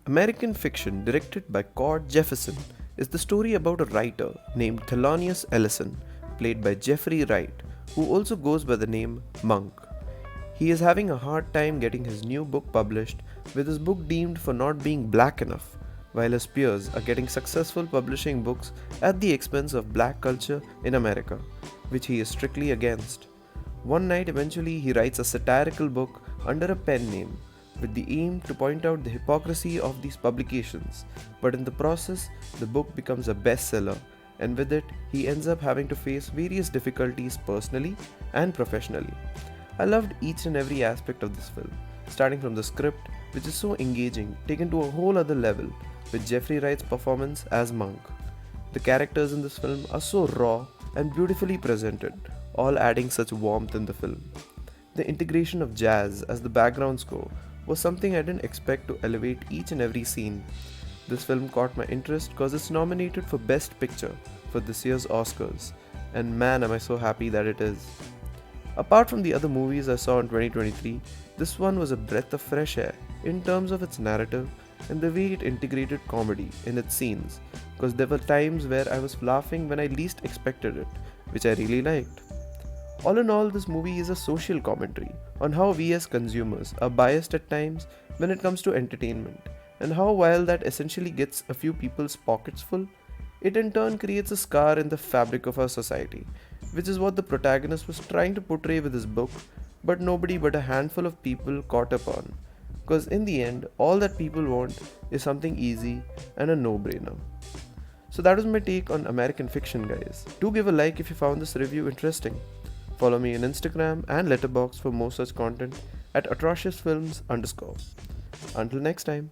American Fiction, directed by Cord Jefferson, is the story about a writer named Thelonious Ellison, played by Jeffrey Wright, who also goes by the name Monk. He is having a hard time getting his new book published, with his book deemed for not being black enough, while his peers are getting successful publishing books at the expense of black culture in America, which he is strictly against. One night, eventually, he writes a satirical book under a pen name, with the aim to point out the hypocrisy of these publications, but in the process, the book becomes a bestseller, and with it, he ends up having to face various difficulties personally and professionally. I loved each and every aspect of this film, starting from the script, which is so engaging, taken to a whole other level, with Jeffrey Wright's performance as Monk. The characters in this film are so raw and beautifully presented, all adding such warmth in the film. The integration of jazz as the background score was something I didn't expect to elevate each and every scene. This film caught my interest because it's nominated for Best Picture for this year's Oscars, and man am I so happy that it is. Apart from the other movies I saw in 2023, this one was a breath of fresh air in terms of its narrative and the way it integrated comedy in its scenes, because there were times where I was laughing when I least expected it, which I really liked. All in all, this movie is a social commentary on how we as consumers are biased at times when it comes to entertainment, and how while that essentially gets a few people's pockets full, it in turn creates a scar in the fabric of our society, which is what the protagonist was trying to portray with his book, but nobody but a handful of people caught up on. Because in the end, all that people want is something easy and a no-brainer. So that was my take on American Fiction, guys. Do give a like if you found this review interesting. Follow me on Instagram and Letterboxd for more such content at atrociousfilms_. Until next time.